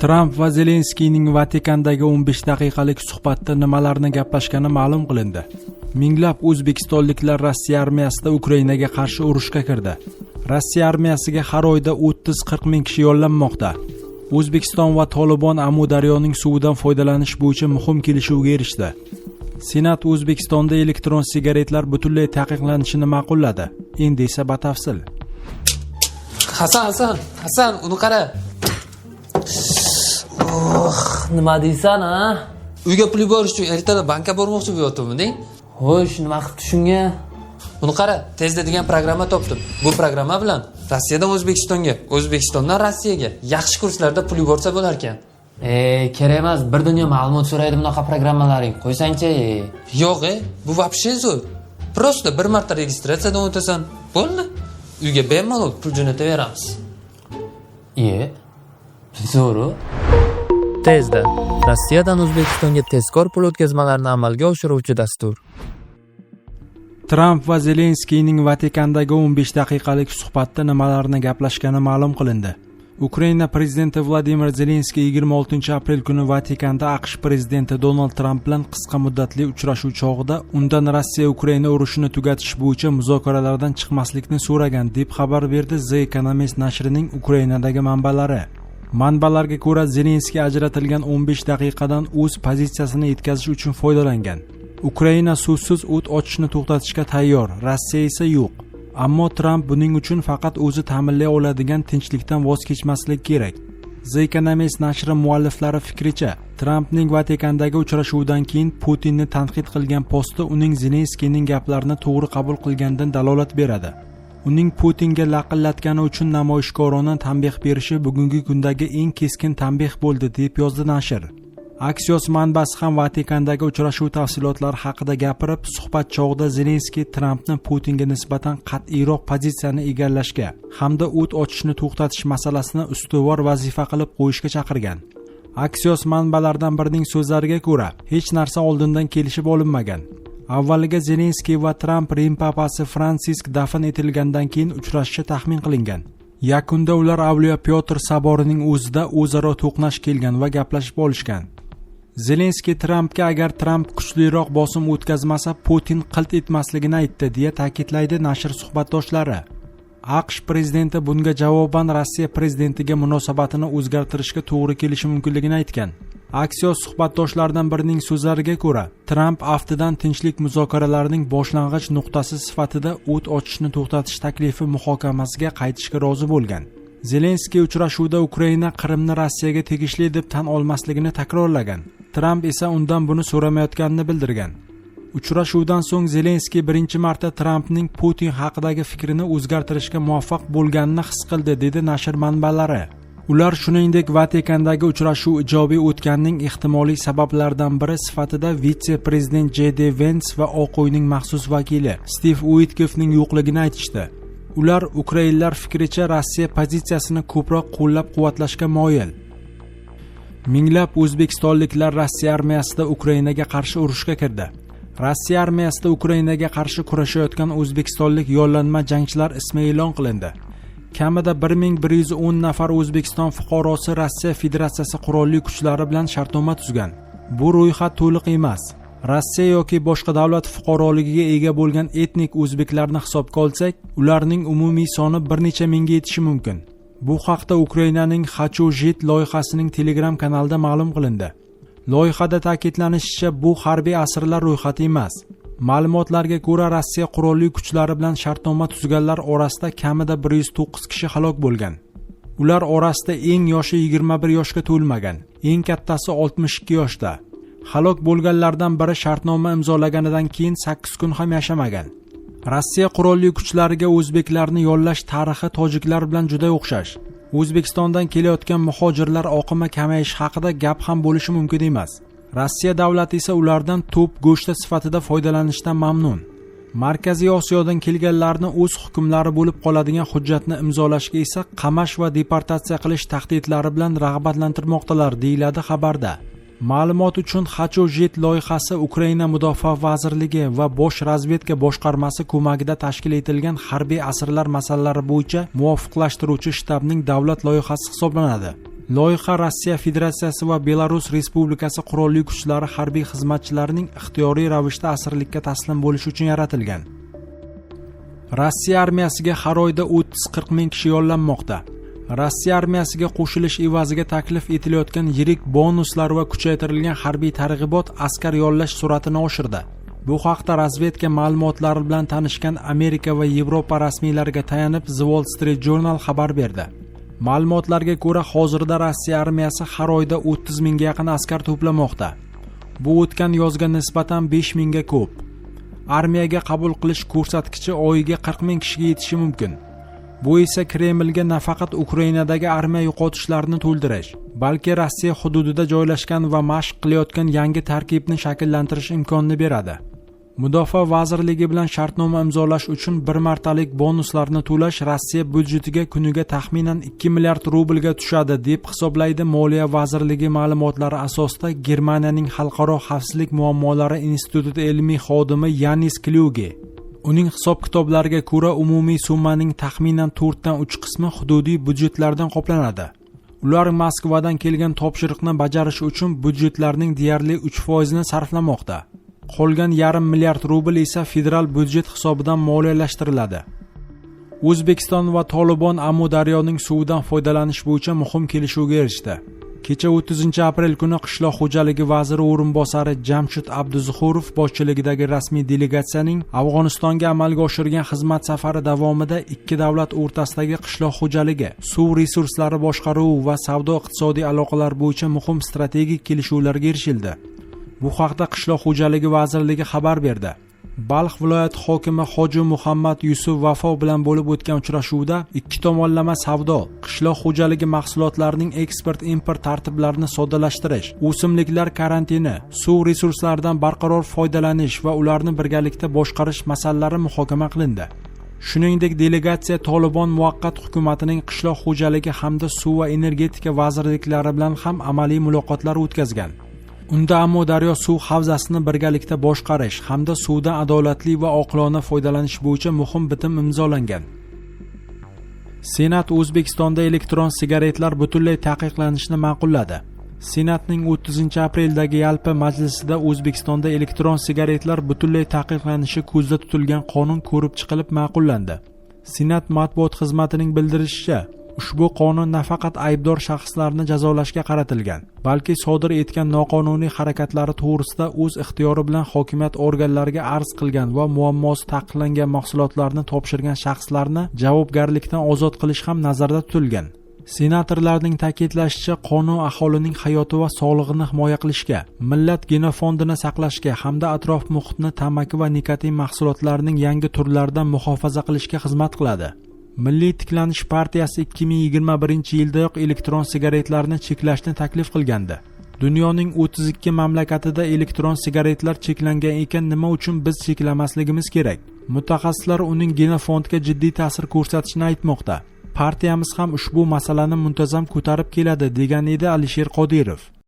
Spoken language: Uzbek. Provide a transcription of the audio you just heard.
Tramp va Zelenskiyning Vatikandagi 15 daqiqalik suhbatda nimalarni gaplashgani ma'lum qilindi. Minglab o'zbekistonliklar Rossiya armiyasida Ukrainaga qarshi urushga kirdi. Rossiya armiyasiga har oyda 30-40 ming kishi yo'llanmoqda. O'zbekiston va Tolibon Amudaryoning suvidan foydalanish bo'yicha muhim kelishuvga erishdi. Senat O'zbekistonda elektron sigaretlar butunlay taqiqlanishini ma'qulladi. Endi esa batafsil. Hasan, uni qara. Nima deysan, ha? Uyga pul yuborish uchun ertaga bankka bormoqchi bo'lyaptimi-deng? Xo'sh, nima qilib shunga? Uni qara, tezda degan programma topdim. Bu programma bilan Rossiyadan O'zbekistonga, O'zbekistondan Rossiyaga yaxshi kurslarda pul yuborsa bo'lar ekan. Kerak emas, bir dunyo ma'lumot so'raydi bunaqa programmalaring. Qo'ysangchi. Yo'q, bu вообще zo'r. Просто bir marta registratsiyadan o'tasan, bo'ldi. Uyga bemalol pul jo'nataveramiz. Zo'r. Tezda Rossiyadan O'zbekistonga tezkor pul o'tkazmalarini amalga oshiruvchi dastur. Tramp va Zelenskiyning Vatikandagi 15 daqiqalik suhbatda nimalarni gaplashgani ma'lum qilindi. Ukraina prezidenti Vladimir Zelenskiy 26 aprel kuni Vatikanda AQSh prezidenti Donald Tramp bilan qisqa muddatli uchrashuv chog'ida undan Rossiya Ukraina urushini tugatish bo'yicha muzokaralardan chiqmaslikni so'ragan deb xabar berdi The Economist nashrining Ukrainadagi manbalari. Manbalarga ko'ra, Zelenskiy ajratilgan 15 daqiqadan o'z pozitsiyasini yetkazish uchun foydalangan. Ukraina suvsiz o't ochishni to'xtatishga tayyor, Rossiya esa yo'q. Ammo Tramp buning uchun faqat o'zi ta'minlay oladigan tinchlikdan voz kechmasligi kerak. The Economist nashri mualliflari fikricha, Trampning Vatikandagi uchrashuvdan keyin Putinni tanqid qilgan posti uning Zelenskiyning gaplarini to'g'ri qabul qilganidan dalolat beradi. Uning Putinga laqillatgani uchun namoyishkorona tanbeh berishi bugungi kundagi eng keskin tanbeh bo'ldi, deb yozdi nashr. Axios manbasi ham Vatikandagi uchrashuv tafsilotlari haqida gapirib, suhbat chog'ida Zelenskiy Trampni Putinga nisbatan qat'iyroq pozitsiyani egallashga hamda o't ochishni to'xtatish masalasini ustuvor vazifa qilib qo'yishga chaqirgan. Axios manbalaridan birining so'zlariga ko'ra, hech narsa oldindan kelishib olinmagan. Avvaliga Zelenskiy va Tramp Rim papasi Fransisk dafn etilgandan keyin uchrashishi taxmin qilingan. Yakunda ular Avliyo Pyotr saborining o'zida o'zaro to'qnash kelgan va gaplashib olishgan. Zelenskiy Trampga agar Tramp kuchliroq bosim o'tkazmasa, Putin qilt etmasligini aytdi, deya ta'kidlaydi nashr suhbatdoshlari. AQSh prezidenti bunga javoban Rossiya prezidentiga munosabatini o'zgartirishga to'g'ri kelishi mumkinligini aytgan. Axios suhbatdoshlaridan birining so'zlariga ko'ra, Tramp aftidan tinchlik muzokaralarining boshlang'ich nuqtasi sifatida o't ochishni to'xtatish taklifi muhokamasiga qaytishga rozi bo'lgan. Zelenskiy uchrashuvda Ukraina Qrimni Rossiyaga tegishli deb tan olmasligini takrorlagan. Tramp esa undan buni so'ramayotganini bildirgan. Uchrashuvdan so'ng Zelenskiy birinchi marta Trampning Putin haqidagi fikrini o'zgartirishga muvaffaq bo'lganini his qildi, dedi nashr manbalari. Ular shuningdek Vatikandagi uchrashuv ijobiy o'tganining ehtimoliy sabablaridan biri sifatida vitse-prezident J.D. Vance va Oq uyning maxsus vakili Steve Witkoffning yo'qligini aytishdi. Ular ukrainlar fikricha Rossiya pozitsiyasini ko'proq qo'llab-quvvatlashga moyil. Minglab o'zbekistonliklar Rossiya armiyasida Ukrainaga qarshi urushga kirdi. Rossiya armiyasida Ukrainaga qarshi kurashayotgan o'zbekistonlik yollanma jangchilar ismi e'lon qilindi. Kamida 1110 nafar O'zbekiston fuqarosi Rossiya Federatsiyasi qurolli kuchlari bilan shartnoma tuzgan. Bu ro'yxat to'liq emas. Rossiya yoki boshqa davlat fuqaroligiga ega bo'lgan etnik o'zbeklarni hisobga olsak, ularning umumiy soni bir necha mingga yetishi mumkin. Bu haqda Ukrainaning Xacho-Jet loyihasining Telegram kanalida ma'lum qilindi. Loyihada ta'kidlanishicha, bu harbiy asirlar ro'yxati emas. Ma'lumotlarga ko'ra, Rossiya qurolli kuchlari bilan shartnoma tuzganlar orasida kamida 109 kishi halok bo'lgan. Ular orasida eng yoshi 21 yoshga to'lmagan, eng kattasi 62 yoshda. Halok bo'lganlardan biri shartnoma imzolaganidan keyin 8 kun ham yashamagan. Rossiya qurolli kuchlariga o'zbeklarni yollash tarixi tojiklar bilan juda o'xshash. O'zbekistondan kelayotgan muhojirlar oqimi kamayishi haqida gap ham bo'lishi mumkin emas. Rossiya davlati esa ulardan to'p go'shti sifatida foydalanishdan mamnun. Markaziy Osiyodan kelganlarni o'z hukmlari bo'lib qoladigan hujjatni imzolashga esa qamash va deportatsiya qilish tahdidlari bilan rag'batlantirmoqdalar, deyiladi xabarda. Ma'lumot uchun Xacho-Jet loyihasi Ukraina Mudofaa vazirligi va Bosh razvedka boshqarmasi ko'magida tashkil etilgan harbiy asirlar masalalari bo'yicha muvofiqlashtiruvchi shtabning davlat loyihasi hisoblanadi. Loyiha Rossiya Federatsiyasi va Belarus Respublikasi qurolli kuchlari harbiy xizmatchilarining ixtiyoriy ravishda asirlikka taslim bo'lishi uchun yaratilgan. Rossiya armiyasiga har oyda 30-40 ming kishi yollanmoqda. Rossiya armiyasiga qo'shilish evaziga taklif etilayotgan yirik bonuslar va kuchaytirilgan harbiy targ'ibot askar yollash sur'atini oshirdi. Bu haqda razvedka ma'lumotlari bilan tanishgan Amerika va Yevropa rasmiylariga tayanib The Wall Street Journal xabar berdi. Ma'lumotlarga ko'ra, hozirda Rossiya armiyasi har oyda 30 mingga yaqin askar to'plamoqda. Bu o'tgan yozga nisbatan 5 mingga ko'p. Armiyaga qabul qilish ko'rsatkichi oyiga 40 ming kishiga yetishi mumkin. Bu esa Kremlga nafaqat Ukrainadagi armiya yo'qotishlarini to'ldirish, balki Rossiya hududida joylashgan va mashq qilayotgan yangi tarkibni shakllantirish imkonini beradi. Mudofaa vazirligi bilan shartnoma imzolash uchun bir martalik bonuslarni to'lash Rossiya byudjetiga kuniga taxminan 2 milliard rublga tushadi, deb hisoblaydi Moliya vazirligi ma'lumotlari asosida Germaniyaning Xalqaro xavfsizlik muammolari instituti ilmiy xodimi Yanis Kluge. Uning hisob-kitoblariga ko'ra, umumiy summaning taxminan 4 dan 3 qismi hududiy byudjetlardan qoplanadi. Ular Moskvadan kelgan topshiriqni bajarish uchun byudjetlarning deyarli 3% ni sarflamoqda. Qolgan yarim milliard rubl esa federal byudjet hisobidan moliyalashtiriladi. O'zbekiston va Tolibon Amudaryoning suvidan foydalanish bo'yicha muhim kelishuvga erishdi. Kecha 30-aprel kuni Qishloq xo'jaligi vaziri o'rinbosari Jamshid Abduzuhurov boshchiligidagi rasmiy delegatsiyaning Afg'onistonga amalga oshirgan xizmat safari davomida ikki davlat o'rtasidagi qishloq xo'jaligi, suv resurslari boshqaruvi va savdo-iqtisodiy aloqalar bo'yicha muhim strategik kelishuvlarga erishildi. Bu haqda Qishloq xo'jaligi vazirligi xabar berdi. Balx viloyati hokimi Hoji Muhammad Yusuf Vafo bilan bo'lib o'tgan uchrashuvda ikki tomonlama savdo, qishloq xo'jaligi mahsulotlarining eksport-import tartiblarini soddalashtirish, o'simliklar karantini, suv resurslaridan barqaror foydalanish va ularni birgalikda boshqarish masalalari muhokama qilindi. Shuningdek, delegatsiya Tolibon muvaqqat hukumatining qishloq xo'jaligi hamda suv va energetika vazirliklari bilan ham amaliy muloqotlar o'tkazgan. Unda Amudaryo suv havzasini birgalikda boshqarish hamda suvdan adolatli va oqilona foydalanish bo'yicha muhim bitim imzolangan. Senat O'zbekistonda elektron sigaretlar butunlay taqiqlanishini ma'qulladi. Senatning 30-apreldagi yalpi majlisida O'zbekistonda elektron sigaretlar butunlay taqiqlanishi ko'zda tutilgan qonun ko'rib chiqilib ma'qullandi. Senat matbuot xizmatining bildirishicha, ushbu qonun nafaqat aybdor shaxslarni jazolashga qaratilgan, balki sodir etgan noqonuniy harakatlari to'g'risida o'z ixtiyori bilan hokimiyat organlariga arz qilgan va muammosi taqiqlangan mahsulotlarni topshirgan shaxslarni javobgarlikdan ozod qilish ham nazarda tutilgan. Senatorlarning ta'kidlashicha, qonun aholining hayoti va sog'lig'ini himoya qilishga, millat genofondini saqlashga hamda atrof muhitni tamaki va nikotin mahsulotlarining yangi turlaridan muhofaza qilishga xizmat qiladi. Milliy tiklanish partiyasi 2021-yildayoq elektron sigaretlarni cheklashni taklif qilgandi. Dunyoning 32 mamlakatida elektron sigaretlar cheklangan ekan, nima uchun biz cheklamasligimiz kerak? Mutaxassislar uning genofondga jiddiy ta'sir ko'rsatishini aytmoqda. Partiyamiz ham ushbu masalani muntazam ko'tarib keladi, degan edi Alisher Qodirov.